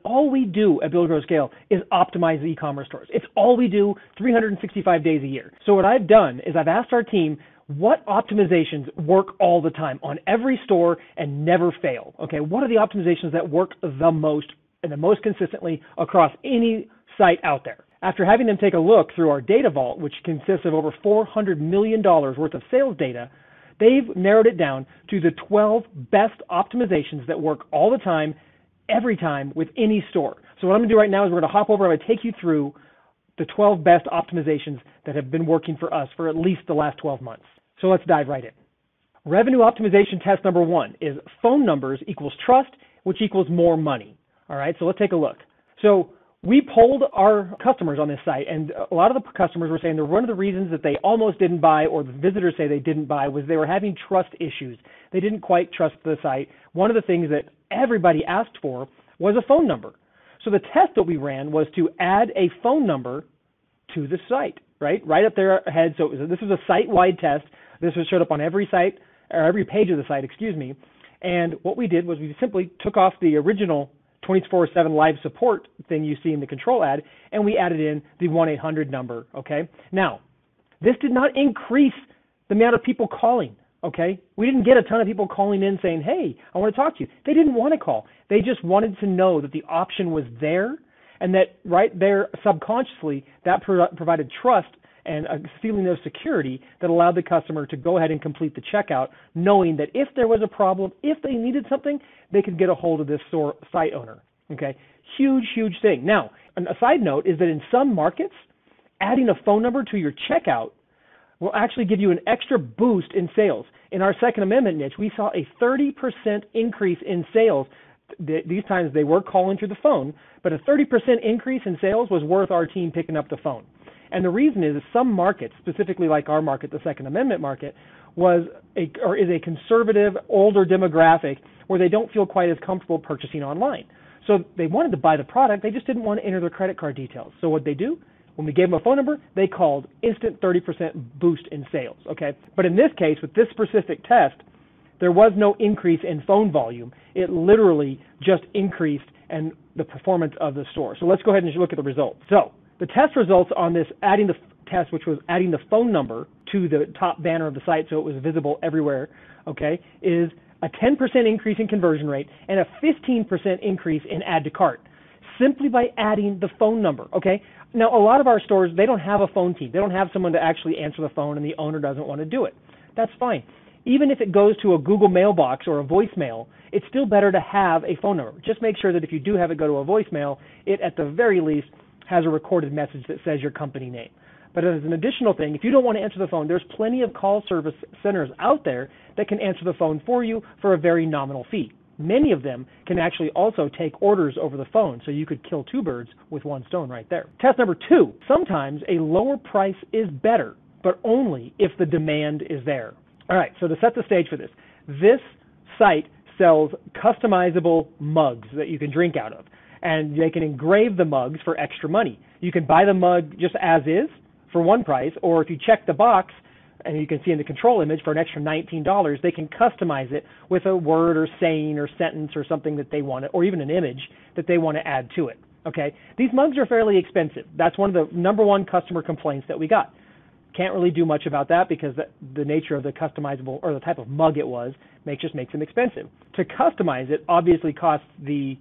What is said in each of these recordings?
All we do at Build, Grow, Scale is optimize the e-commerce stores. It's all we do 365 days a year. So what I've done is I've asked our team, what optimizations work all the time on every store and never fail? Okay, what are the optimizations that work the most and the most consistently across any site out there? After having them take a look through our data vault, which consists of over $400 million worth of sales data, they've narrowed it down to the 12 best optimizations that work all the time, every time with any store. So what I'm going to do right now is we're going to hop over. I'm going to take you through the 12 best optimizations that have been working for us for at least the last 12 months. So let's dive right in. Revenue optimization test number 1 is phone numbers equals trust, which equals more money. All right, so let's take a look. So we polled our customers on this site, and a lot of the customers were saying that one of the reasons that they almost didn't buy, or the visitors say they didn't buy, was they were having trust issues. They didn't quite trust the site. One of the things that everybody asked for was a phone number. So the test that we ran was to add a phone number to the site, right up there ahead. So this was a site-wide test. This was showed up on every site, or every page of the site, And what we did was we simply took off the original 24/7 live support thing you see in the control ad, and we added in the 1-800 number, okay? Now, this did not increase the amount of people calling, okay? We didn't get a ton of people calling in saying, hey, I want to talk to you. They didn't want to call. They just wanted to know that the option was there, and that right there subconsciously that provided trust and a feeling of security that allowed the customer to go ahead and complete the checkout, knowing that if there was a problem, if they needed something, they could get a hold of this store site owner. Okay, huge thing. Now, a side note is that in some markets, adding a phone number to your checkout will actually give you an extra boost in sales. In our Second Amendment niche, we saw a 30% increase in sales. These times they were calling through the phone, but a 30% increase in sales was worth our team picking up the phone. And the reason is some markets, specifically like our market, the Second Amendment market, is a conservative, older demographic where they don't feel quite as comfortable purchasing online. So they wanted to buy the product, they just didn't want to enter their credit card details. So what they do, when we gave them a phone number, they called, instant 30% boost in sales, okay? But in this case, with this specific test, there was no increase in phone volume. It literally just increased in the performance of the store. So let's go ahead and look at the results. So the test results on this adding the test, which was adding the phone number to the top banner of the site so it was visible everywhere, okay, is a 10% increase in conversion rate and a 15% increase in add to cart simply by adding the phone number, okay? Now, a lot of our stores, they don't have a phone team. They don't have someone to actually answer the phone and the owner doesn't want to do it. That's fine. Even if it goes to a Google mailbox or a voicemail, it's still better to have a phone number. Just make sure that if you do have it go to a voicemail, it at the very least has a recorded message that says your company name. But as an additional thing, if you don't want to answer the phone, there's plenty of call service centers out there that can answer the phone for you for a very nominal fee. Many of them can actually also take orders over the phone, so you could kill two birds with one stone right there. Test number 2, sometimes a lower price is better, but only if the demand is there. All right, so to set the stage for this site sells customizable mugs that you can drink out of, and they can engrave the mugs for extra money. You can buy the mug just as is for one price, or if you check the box, and you can see in the control image for an extra $19, they can customize it with a word or saying or sentence or something that they want, or even an image that they want to add to it. Okay, these mugs are fairly expensive. That's one of the number one customer complaints that we got. Can't really do much about that because the nature of the customizable or the type of mug it was just makes them expensive. To customize it obviously costs the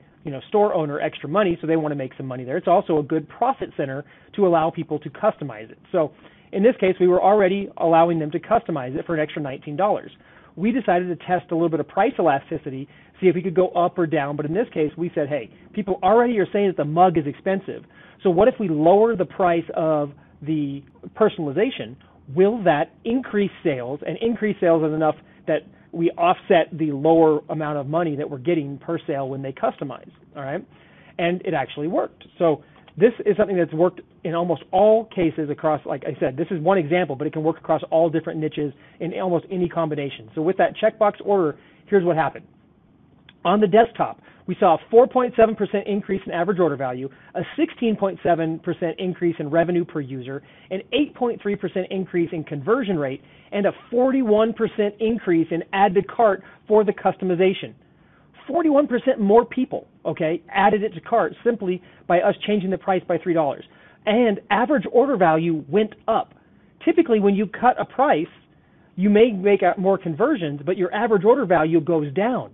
store owner extra money, so they want to make some money there. It's also a good profit center to allow people to customize it. So in this case, we were already allowing them to customize it for an extra $19. We decided to test a little bit of price elasticity, see if we could go up or down. But in this case, we said, hey, people already are saying that the mug is expensive. So what if we lower the price of the personalization? Will that increase sales, and increase sales is enough that we offset the lower amount of money that we're getting per sale when they customize, all right? And it actually worked. So this is something that's worked in almost all cases across, like I said, this is one example, but it can work across all different niches in almost any combination. So with that checkbox order, here's what happened. On the desktop, we saw a 4.7% increase in average order value, a 16.7% increase in revenue per user, an 8.3% increase in conversion rate, and a 41% increase in add to cart for the customization. 41% more people, okay, added it to cart simply by us changing the price by $3. And average order value went up. Typically, when you cut a price, you may make more conversions, but your average order value goes down.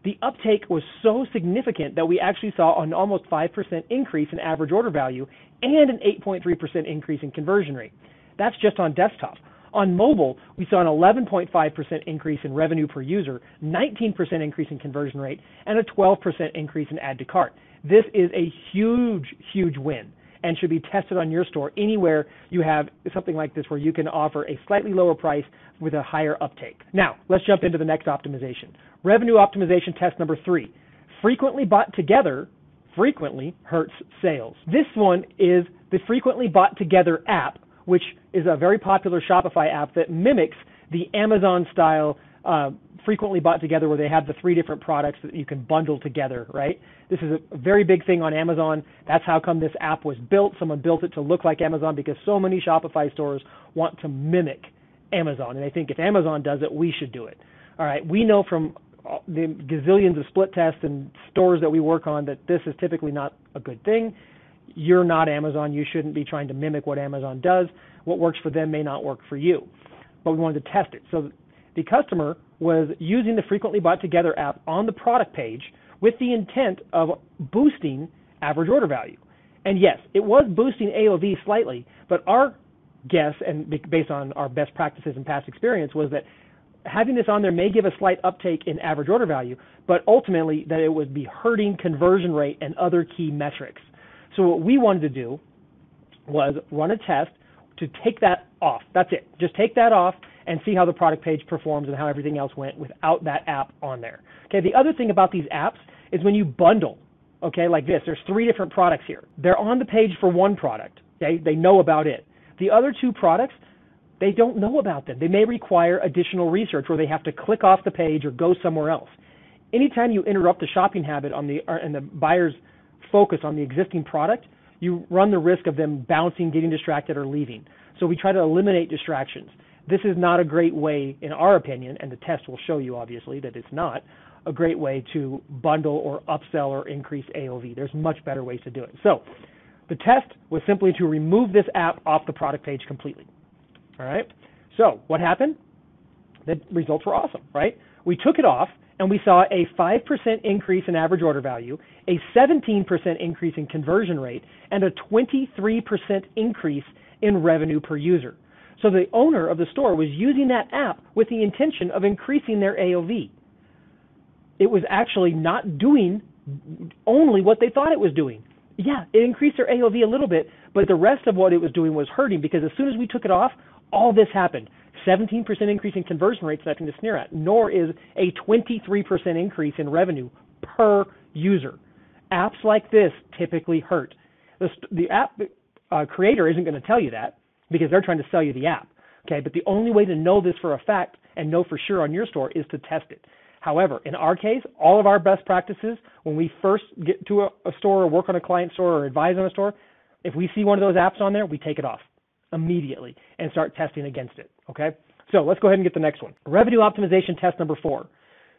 The uptake was so significant that we actually saw an almost 5% increase in average order value and an 8.3% increase in conversion rate. That's just on desktop. On mobile, we saw an 11.5% increase in revenue per user, 19% increase in conversion rate, and a 12% increase in add to cart. This is a huge, huge win and should be tested on your store anywhere you have something like this where you can offer a slightly lower price with a higher uptake. Now, let's jump into the next optimization. Revenue optimization test number 3. Frequently bought together frequently hurts sales. This one is the frequently bought together app, which is a very popular Shopify app that mimics the Amazon style frequently bought together where they have the 3 different products that you can bundle together, right? This is a very big thing on Amazon. That's how come this app was built. Someone built it to look like Amazon because so many Shopify stores want to mimic Amazon. And they think if Amazon does it, we should do it. All right, we know from the gazillions of split tests and stores that we work on that this is typically not a good thing. You're not Amazon. You shouldn't be trying to mimic what Amazon does. What works for them may not work for you. But we wanted to test it. So the customer was using the frequently bought together app on the product page with the intent of boosting average order value. And yes, it was boosting AOV slightly, but our guess, and based on our best practices and past experience, was that having this on there may give a slight uptake in average order value, but ultimately that it would be hurting conversion rate and other key metrics. So what we wanted to do was run a test to take that off. That's it. Just take that off and see how the product page performs and how everything else went without that app on there. Okay, the other thing about these apps is when you bundle, okay, like this, there's 3 different products here. They're on the page for one product, okay? They know about it. The other 2 products, they don't know about them. They may require additional research where they have to click off the page or go somewhere else. Anytime you interrupt the shopping habit and the buyer's focus on the existing product, you run the risk of them bouncing, getting distracted, or leaving. So we try to eliminate distractions. This is not a great way, in our opinion, and the test will show you obviously that it's not a great way to bundle or upsell or increase AOV. There's much better ways to do it. So the test was simply to remove this app off the product page completely. All right. So what happened? The results were awesome, right? We took it off and we saw a 5% increase in average order value, a 17% increase in conversion rate, and a 23% increase in revenue per user. So the owner of the store was using that app with the intention of increasing their AOV. It was actually not doing only what they thought it was doing. Yeah, it increased their AOV a little bit, but the rest of what it was doing was hurting because as soon as we took it off, all this happened. 17% increase in conversion rates, nothing to sneer at, nor is a 23% increase in revenue per user. Apps like this typically hurt. The app creator isn't going to tell you that because they're trying to sell you the app. Okay, but the only way to know this for a fact and know for sure on your store is to test it. However, in our case, all of our best practices, when we first get to a store or work on a client store or advise on a store, if we see one of those apps on there, we take it off immediately and start testing against it, okay? So let's go ahead and get the next one. Revenue optimization test number 4,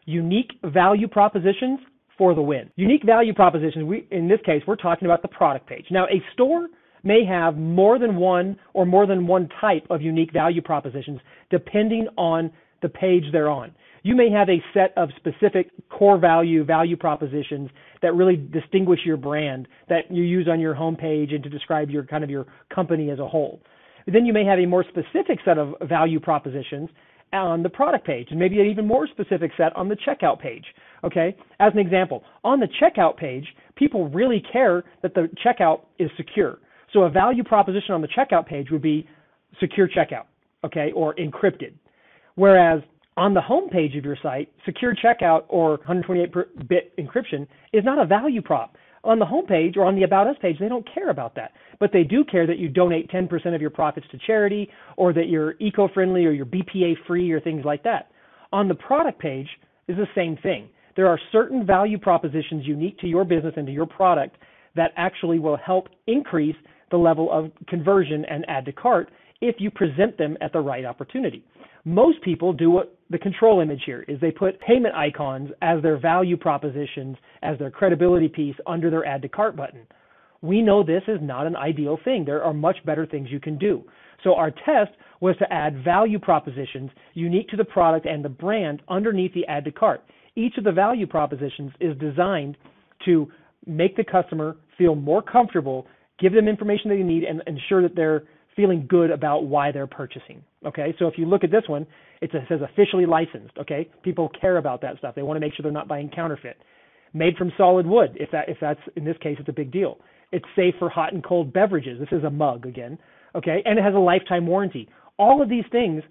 unique value propositions for the win. Unique value propositions, in this case, we're talking about the product page. Now, a store may have more than one or more than one type of unique value propositions depending on the page they're on. You may have a set of specific core value propositions that really distinguish your brand that you use on your homepage and to describe your kind of your company as a whole. Then you may have a more specific set of value propositions on the product page, and maybe an even more specific set on the checkout page. Okay, as an example, on the checkout page, people really care that the checkout is secure. So a value proposition on the checkout page would be secure checkout, okay, or encrypted. Whereas on the home page of your site, secure checkout or 128-bit encryption is not a value prop. On the home page or on the About Us page, they don't care about that. But they do care that you donate 10% of your profits to charity or that you're eco-friendly or you're BPA-free or things like that. On the product page is the same thing. There are certain value propositions unique to your business and to your product that actually will help increase the level of conversion and add to cart if you present them at the right opportunity. Most people do what the control image here is they put payment icons as their value propositions, as their credibility piece under their add to cart button. We know this is not an ideal thing. There are much better things you can do. So our test was to add value propositions unique to the product and the brand underneath the add to cart. Each of the value propositions is designed to make the customer feel more comfortable, give them information they need, and ensure that they're feeling good about why they're purchasing. Okay, so if you look at this one, it says officially licensed. Okay, people care about that stuff. They want to make sure they're not buying counterfeit. Made from solid wood. If that's in this case, it's a big deal. It's safe for hot and cold beverages. This is a mug again. Okay, and it has a lifetime warranty. All of these things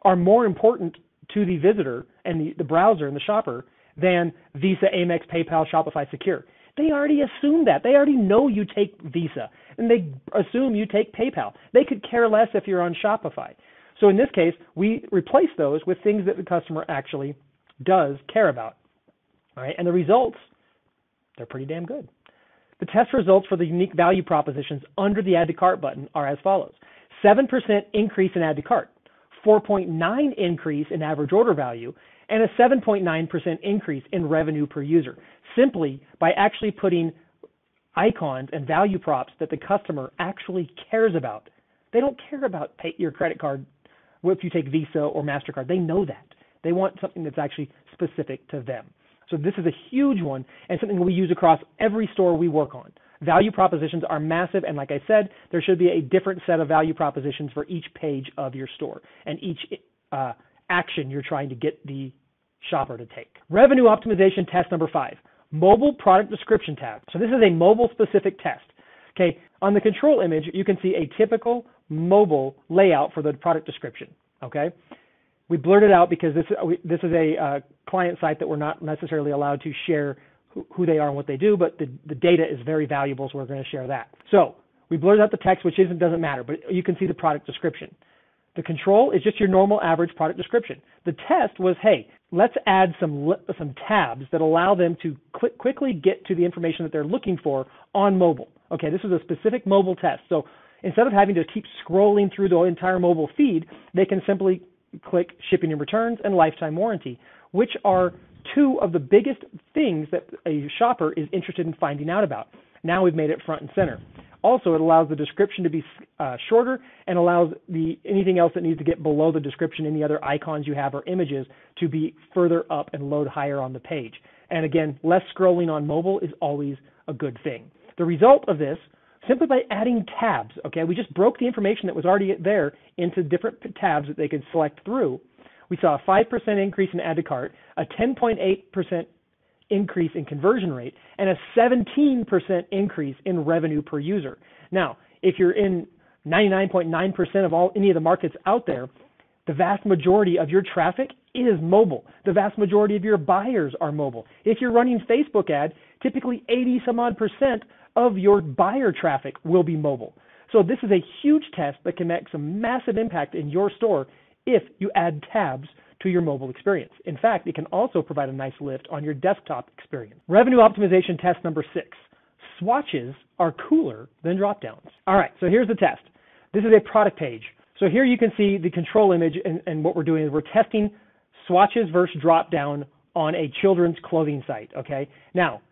are more important to the visitor and the browser and the shopper than Visa, Amex, PayPal, Shopify, Secure. They already assume that. They already know you take Visa, and they assume you take PayPal. They could care less if you're on Shopify. So in this case, we replace those with things that the customer actually does care about. All right, and the results, they're pretty damn good. The test results for the unique value propositions under the Add to Cart button are as follows. 7% increase in Add to Cart, 4.9% increase in average order value, and a 7.9% increase in revenue per user, simply by actually putting icons and value props that the customer actually cares about. They don't care about your credit card if you take Visa or MasterCard. They know that. They want something that's actually specific to them. So this is a huge one and something we use across every store we work on. Value propositions are massive, and like I said, there should be a different set of value propositions for each page of your store and each action you're trying to get the shopper to take. Revenue optimization test number 5, mobile product description tab. So this is a mobile specific test. Okay, on the control image, you can see a typical mobile layout for the product description. Okay, we blurred it out because this is a client site that we're not necessarily allowed to share who they are and what they do, but the data is very valuable, so we're going to share that. So we blurred out the text, which doesn't matter, but you can see the product description. The control is just your normal average product description. The test was, hey, let's add some tabs that allow them to quickly get to the information that they're looking for on mobile. Okay, this is a specific mobile test. So instead of having to keep scrolling through the entire mobile feed, they can simply click shipping and returns and lifetime warranty, which are two of the biggest things that a shopper is interested in finding out about. Now we've made it front and center. Also, it allows the description to be shorter and allows anything else that needs to get below the description, any other icons you have or images, to be further up and load higher on the page. And again, less scrolling on mobile is always a good thing. The result of this, simply by adding tabs, okay, we just broke the information that was already there into different tabs that they could select through. We saw a 5% increase in add to cart, a 10.8% increase in conversion rate, and a 17% increase in revenue per user. Now, if you're in 99.9% of any of the markets out there, the vast majority of your traffic is mobile. The vast majority of your buyers are mobile. If you're running Facebook ad, typically 80-some-odd% of your buyer traffic will be mobile. So this is a huge test that can make some massive impact in your store if you add tabs to your mobile experience. In fact, it can also provide a nice lift on your desktop experience. Revenue optimization test number 6. Swatches are cooler than dropdowns. All right, so here's the test. This is a product page. So here you can see the control image, and what we're doing is we're testing swatches versus dropdown on a children's clothing site, okay? Now,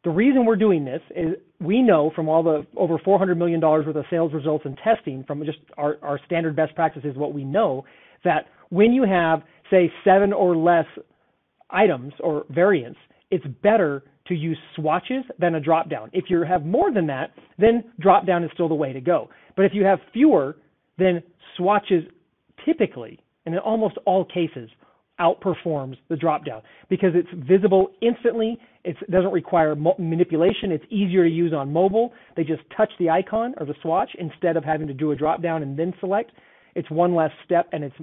the reason we're doing this is we know from all the over $400 million worth of sales results and testing from just our standard best practices, what we know, that when you have, say, 7 or less items or variants, it's better to use swatches than a drop-down. If you have more than that, then drop-down is still the way to go. But if you have fewer, then swatches typically, and in almost all cases, outperforms the drop-down because it's visible instantly. It doesn't require manipulation. It's easier to use on mobile. They just touch the icon or the swatch instead of having to do a drop-down and then select. It's one less step, and it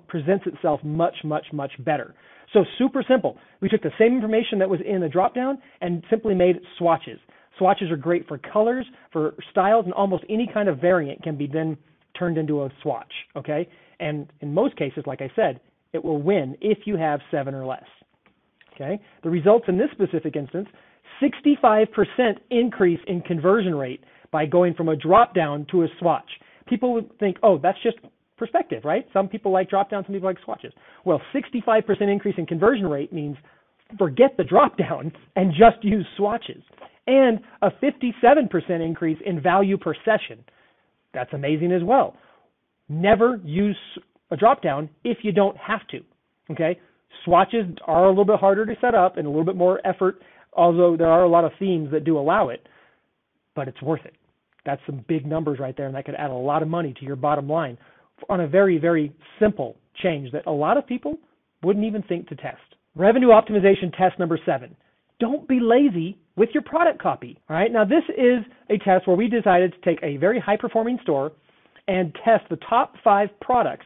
presents itself much, much, much better. So super simple. We took the same information that was in the drop-down and simply made swatches. Swatches are great for colors, for styles, and almost any kind of variant can be then turned into a swatch, okay? And in most cases, like I said, it will win if you have 7 or less, okay? The results in this specific instance, 65% increase in conversion rate by going from a drop-down to a swatch. People would think, oh, that's just perspective, right? Some people like dropdowns, some people like swatches. Well, 65% increase in conversion rate means forget the dropdown and just use swatches. And a 57% increase in value per session. That's amazing as well. Never use a dropdown if you don't have to, okay? Swatches are a little bit harder to set up and a little bit more effort, although there are a lot of themes that do allow it, but it's worth it. That's some big numbers right there, and that could add a lot of money to your bottom line on a very, very simple change that a lot of people wouldn't even think to test. Revenue optimization test number 7. Don't be lazy with your product copy. All right. Now, this is a test where we decided to take a very high-performing store and test the top 5 products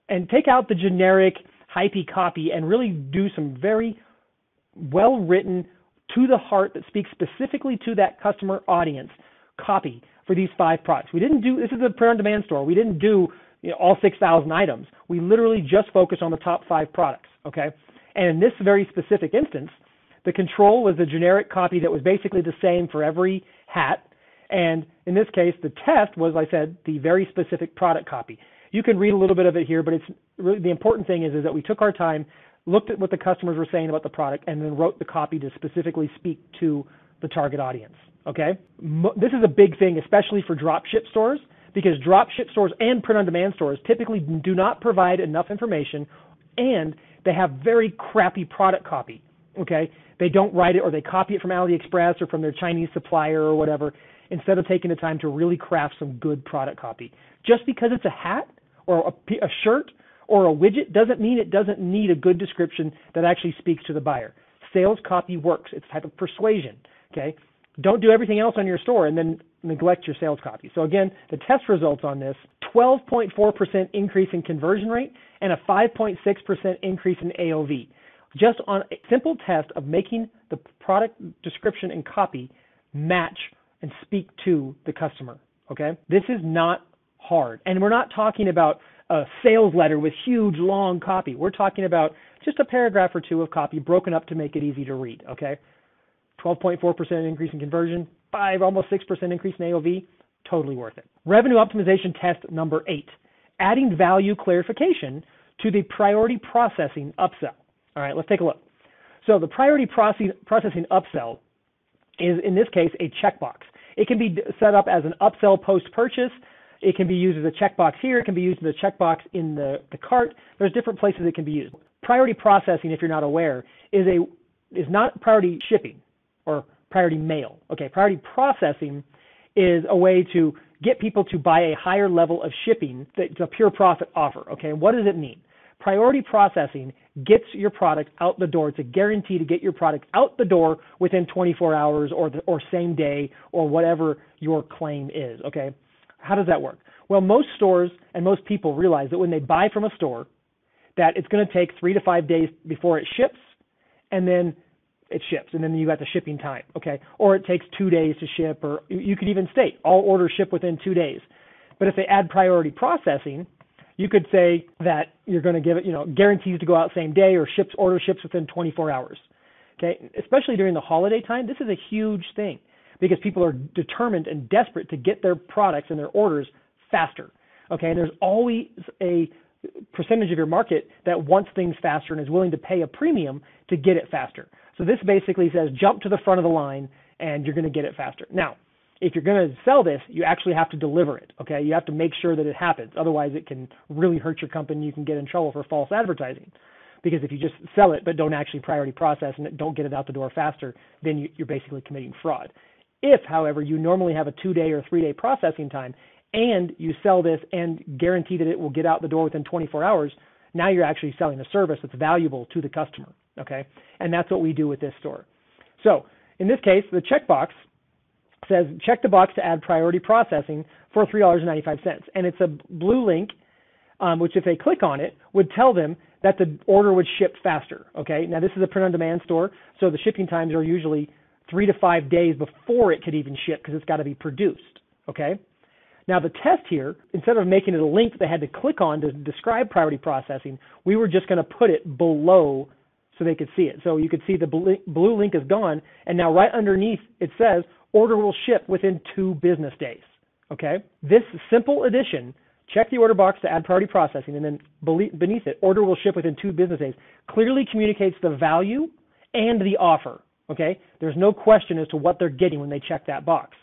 and take out the generic, hypey copy and really do some very well-written, to the heart that speaks specifically to that customer audience copy for these 5 products. We didn't do, this is a print-on-demand store. We didn't do all 6,000 items. We literally just focused on the top 5 products, okay? And in this very specific instance, the control was the generic copy that was basically the same for every hat. And in this case, the test was, like I said, the very specific product copy. You can read a little bit of it here, but it's really, the important thing is that we took our time, looked at what the customers were saying about the product, and then wrote the copy to specifically speak to the target audience, okay? This is a big thing, especially for drop ship stores, because drop ship stores and print-on-demand stores typically do not provide enough information, and they have very crappy product copy, okay? They don't write it, or they copy it from AliExpress or from their Chinese supplier or whatever, instead of taking the time to really craft some good product copy. Just because it's a hat or a shirt or a widget doesn't mean it doesn't need a good description that actually speaks to the buyer. Sales copy works. It's a type of persuasion, okay? Don't do everything else on your store and then neglect your sales copy. So again, the test results on this, 12.4% increase in conversion rate and a 5.6% increase in AOV. Just on a simple test of making the product description and copy match and speak to the customer, okay? This is not hard. And we're not talking about a sales letter with huge, long copy. We're talking about just a paragraph or 2 of copy broken up to make it easy to read, okay? 12.4% increase in conversion, almost 6% increase in AOV, totally worth it. Revenue optimization test number 8, adding value clarification to the priority processing upsell. All right, let's take a look. So the priority processing upsell is, in this case, a checkbox. It can be set up as an upsell post-purchase. It can be used as a checkbox here. It can be used as a checkbox in the cart. There's different places it can be used. Priority processing, if you're not aware, is not priority shipping or priority mail. Okay, priority processing is a way to get people to buy a higher level of shipping that's a pure profit offer. Okay, what does it mean? Priority processing gets your product out the door. It's a guarantee to get your product out the door within 24 hours or same day or whatever your claim is, okay? How does that work? Well, most stores and most people realize that when they buy from a store, that it's going to take 3 to 5 days before it ships, and then it ships, and then you got the shipping time, okay? Or it takes 2 days to ship, or you could even state all orders ship within 2 days. But if they add priority processing, you could say that you're going to give it, guarantees to go out same day or order ships within 24 hours. Okay, especially during the holiday time, this is a huge thing because people are determined and desperate to get their products and their orders faster. Okay, and there's always a percentage of your market that wants things faster and is willing to pay a premium to get it faster. So this basically says jump to the front of the line and you're going to get it faster. Now, if you're going to sell this, you actually have to deliver it, okay? You have to make sure that it happens. Otherwise, it can really hurt your company. You can get in trouble for false advertising. Because if you just sell it but don't actually priority process and don't get it out the door faster, then you're basically committing fraud. If, however, you normally have a 2-day or 3-day processing time and you sell this and guarantee that it will get out the door within 24 hours, now you're actually selling a service that's valuable to the customer, okay? And that's what we do with this store. So in this case, the checkbox says check the box to add priority processing for $3.95. And it's a blue link, which if they click on it, would tell them that the order would ship faster. Okay, now this is a print-on-demand store, so the shipping times are usually 3 to 5 days before it could even ship because it's got to be produced. Okay, now the test here, instead of making it a link that they had to click on to describe priority processing, we were just going to put it below so they could see it. So you could see the blue link is gone, and now right underneath it says order will ship within 2 business days. Okay, this simple addition check the order box to add priority processing, and then beneath it, order will ship within 2 business days, clearly communicates the value and the offer, okay? There's no question as to what they're getting when they check that box,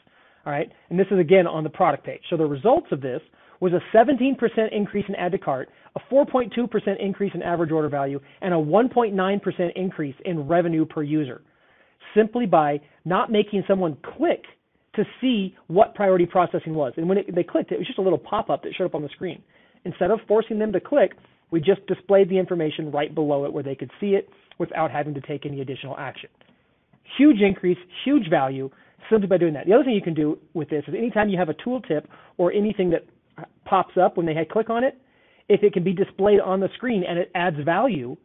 all right? And this is, again, on the product page. So the results of this was a 17% increase in add to cart, a 4.2% increase in average order value, and a 1.9% increase in revenue per user, simply by not making someone click to see what priority processing was. And when they clicked, it was just a little pop-up that showed up on the screen. Instead of forcing them to click, we just displayed the information right below it where they could see it without having to take any additional action. Huge increase, huge value, simply by doing that. The other thing you can do with this is anytime you have a tooltip or anything that pops up when they click on it, if it can be displayed on the screen and it adds value,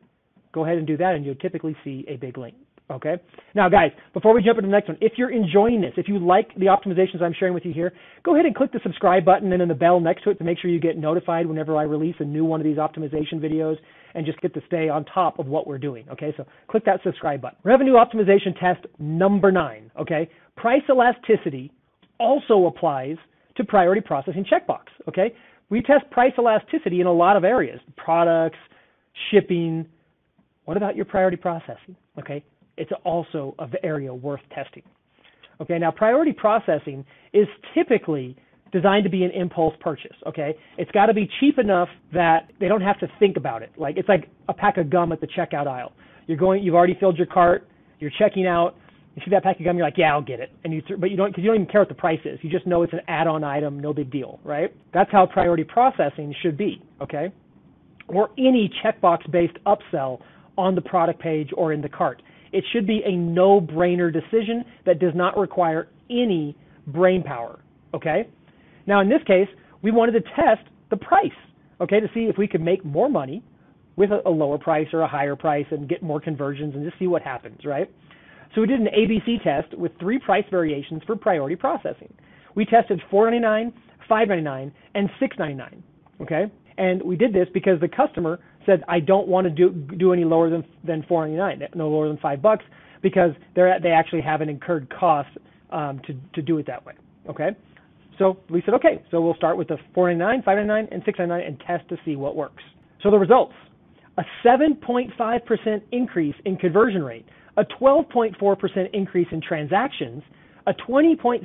go ahead and do that and you'll typically see a big link. Okay. Now, guys, before we jump into the next one, if you're enjoying this, if you like the optimizations I'm sharing with you here, go ahead and click the subscribe button and then the bell next to it to make sure you get notified whenever I release a new one of these optimization videos and just get to stay on top of what we're doing. Okay. So click that subscribe button. Revenue optimization test number 9. Okay. Price elasticity also applies to priority processing checkbox. Okay. We test price elasticity in a lot of areas, products, shipping. What about your priority processing? Okay. It's also an area worth testing. Okay, now priority processing is typically designed to be an impulse purchase, okay? It's got to be cheap enough that they don't have to think about it. Like it's like a pack of gum at the checkout aisle. You've already filled your cart, you're checking out, you see that pack of gum, you're like, yeah, I'll get it. But you don't, because you don't even care what the price is. You just know it's an add-on item, no big deal, right? That's how priority processing should be, okay? Or any checkbox-based upsell on the product page or in the cart. It should be a no-brainer decision that does not require any brain power, okay? Now, in this case, we wanted to test the price, okay, to see if we could make more money with a lower price or a higher price and get more conversions and just see what happens, right? So we did an ABC test with 3 price variations for priority processing. We tested $4.99, $5.99, and $6.99, okay? And we did this because the customer said, I don't want to do any lower than $4.99, no lower than $5, because they actually have an incurred cost to do it that way. Okay, so we said, okay, so we'll start with the $4.99, $5.99, and $6.99 and test to see what works. So the results: a 7.5% increase in conversion rate, a 12.4% increase in transactions, a 20.6%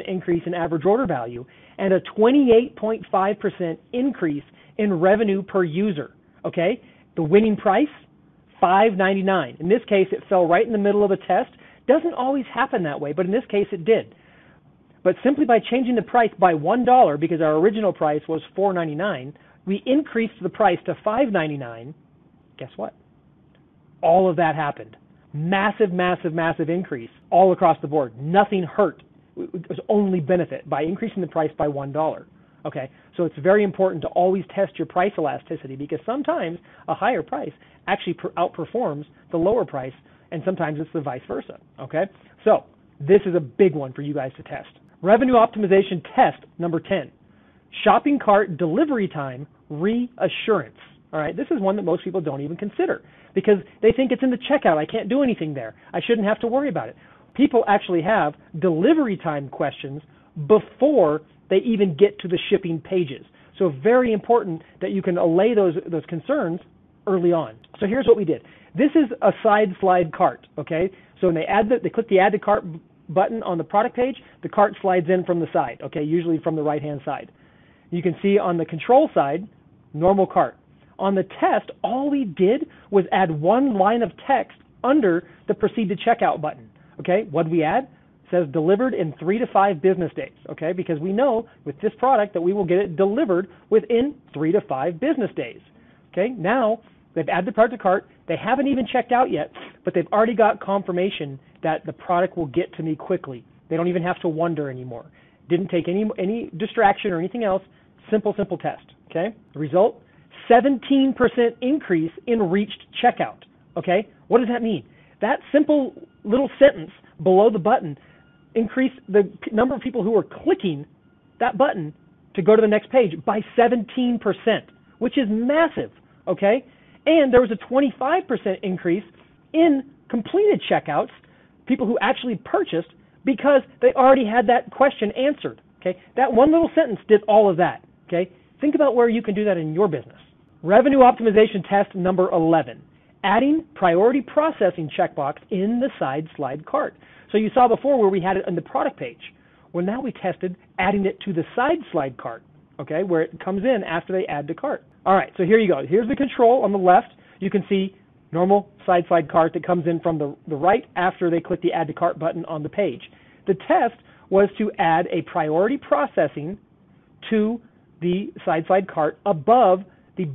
increase in average order value, and a 28.5% increase in revenue per user. Okay, the winning price, $5.99. In this case, it fell right in the middle of a test. Doesn't always happen that way, but in this case, it did. But simply by changing the price by $1, because our original price was $4.99, we increased the price to $5.99. Guess what? All of that happened. Massive, massive, massive increase all across the board. Nothing hurt. It was only benefit by increasing the price by $1. Okay, so it's very important to always test your price elasticity, because sometimes a higher price actually outperforms the lower price, and sometimes it's the vice versa. Okay, so this is a big one for you guys to test. Revenue optimization test number 10, shopping cart delivery time reassurance. All right, this is one that most people don't even consider because they think it's in the checkout. I can't do anything there. I shouldn't have to worry about it. People actually have delivery time questions before they even get to the shipping pages. So very important that you can allay those concerns early on. So here's what we did. This is a side slide cart, okay? So when they click the add to cart button on the product page, the cart slides in from the side, okay, usually from the right-hand side. You can see on the control side, normal cart. On the test, all we did was add one line of text under the proceed to checkout button, okay? What did we add? Says delivered in 3 to 5 business days, okay? Because we know with this product that we will get it delivered within 3 to 5 business days, okay? Now, they've added the product to cart. They haven't even checked out yet, but they've already got confirmation that the product will get to me quickly. They don't even have to wonder anymore. Didn't take any distraction or anything else. Simple test, okay? The result, 17% increase in reached checkout, okay? What does that mean? That simple little sentence below the button increase the number of people who are clicking that button to go to the next page by 17%, which is massive, okay? And there was a 25% increase in completed checkouts, people who actually purchased because they already had that question answered, okay? That one little sentence did all of that, okay? Think about where you can do that in your business. Revenue optimization test number 11, adding priority processing checkbox in the side slide cart. So you saw before where we had it on the product page. Well, now we tested adding it to the side slide cart, okay, where it comes in after they add to cart. All right, so here you go. Here's the control on the left. You can see normal side slide cart that comes in from the right after they click the add to cart button on the page. The test was to add a priority processing to the side slide cart above the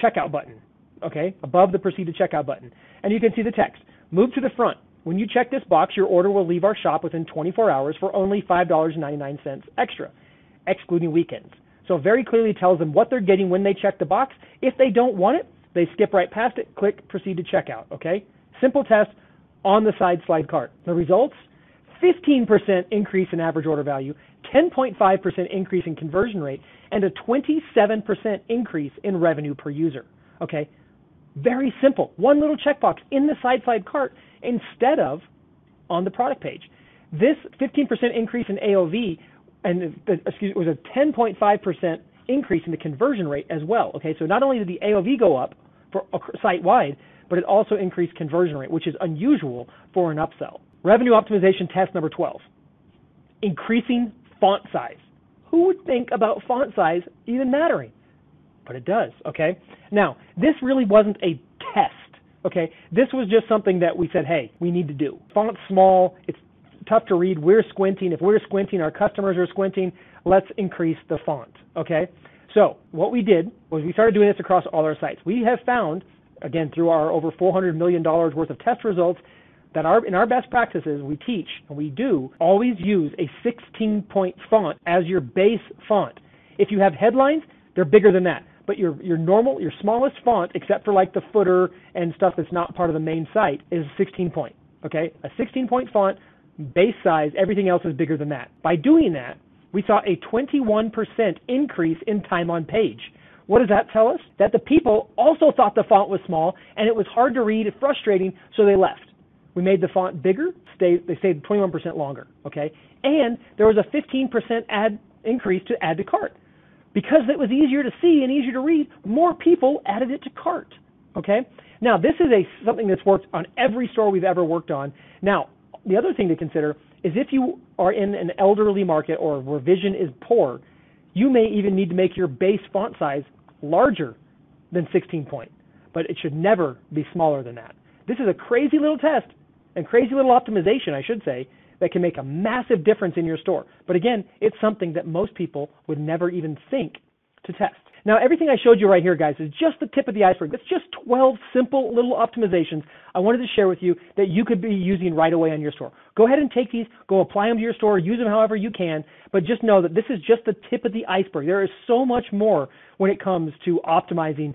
checkout button, okay, above the proceed to checkout button. And you can see the text. Move to the front. When you check this box, your order will leave our shop within 24 hours for only $5.99 extra, excluding weekends. So very clearly tells them what they're getting when they check the box. If they don't want it, they skip right past it, click proceed to checkout, okay? Simple test on the side slide cart. The results, 15% increase in average order value, 10.5% increase in conversion rate, and a 27% increase in revenue per user, okay? Very simple. One little checkbox in the side slide cart instead of on the product page. This 15% increase in AOV was a 10.5% increase in the conversion rate as well. Okay, so not only did the AOV go up for site-wide, but it also increased conversion rate, which is unusual for an upsell. Revenue optimization test number 12, increasing font size. Who would think about font size even mattering? But it does, okay? Now, this really wasn't a test, okay? This was just something that we said, hey, we need to do. Font's small, it's tough to read, we're squinting. If we're squinting, our customers are squinting, let's increase the font, okay? So what we did was we started doing this across all our sites. We have found, again, through our over $400 million worth of test results, that in our best practices, we teach, and we do, always use a 16-point font as your base font. If you have headlines, they're bigger than that. But your smallest font, except for like the footer and stuff that's not part of the main site, is 16-point, okay? A 16-point font, base size, everything else is bigger than that. By doing that, we saw a 21% increase in time on page. What does that tell us? That the people also thought the font was small, and it was hard to read and frustrating, so they left. We made the font bigger, they stayed 21% longer, okay? And there was a 15% increase to add to cart. Because it was easier to see and easier to read, more people added it to cart, okay? Now, this is something that's worked on every store we've ever worked on. Now, the other thing to consider is if you are in an elderly market or where vision is poor, you may even need to make your base font size larger than 16 point, but it should never be smaller than that. This is a crazy little test and crazy little optimization, I should say, that can make a massive difference in your store. But again, it's something that most people would never even think to test. Now, everything I showed you right here, guys, is just the tip of the iceberg. That's just 12 simple little optimizations I wanted to share with you that you could be using right away on your store. Go ahead and take these, go apply them to your store, use them however you can, but just know that this is just the tip of the iceberg. There is so much more when it comes to optimizing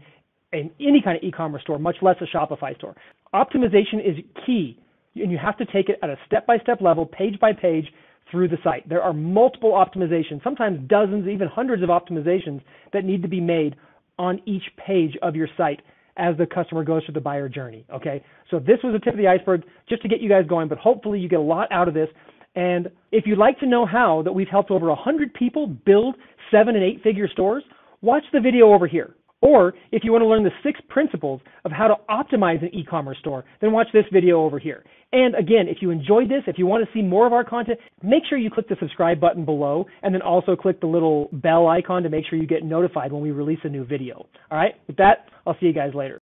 in any kind of e-commerce store, much less a Shopify store. Optimization is key, and you have to take it at a step-by-step level, page by page, through the site. There are multiple optimizations, sometimes dozens, even hundreds of optimizations that need to be made on each page of your site as the customer goes through the buyer journey, okay? So this was the tip of the iceberg just to get you guys going, but hopefully you get a lot out of this. And if you'd like to know how that we've helped over 100 people build 7- and 8-figure stores, watch the video over here. Or if you want to learn the 6 principles of how to optimize an e-commerce store, then watch this video over here. And again, if you enjoyed this, if you want to see more of our content, make sure you click the subscribe button below and then also click the little bell icon to make sure you get notified when we release a new video. All right, with that, I'll see you guys later.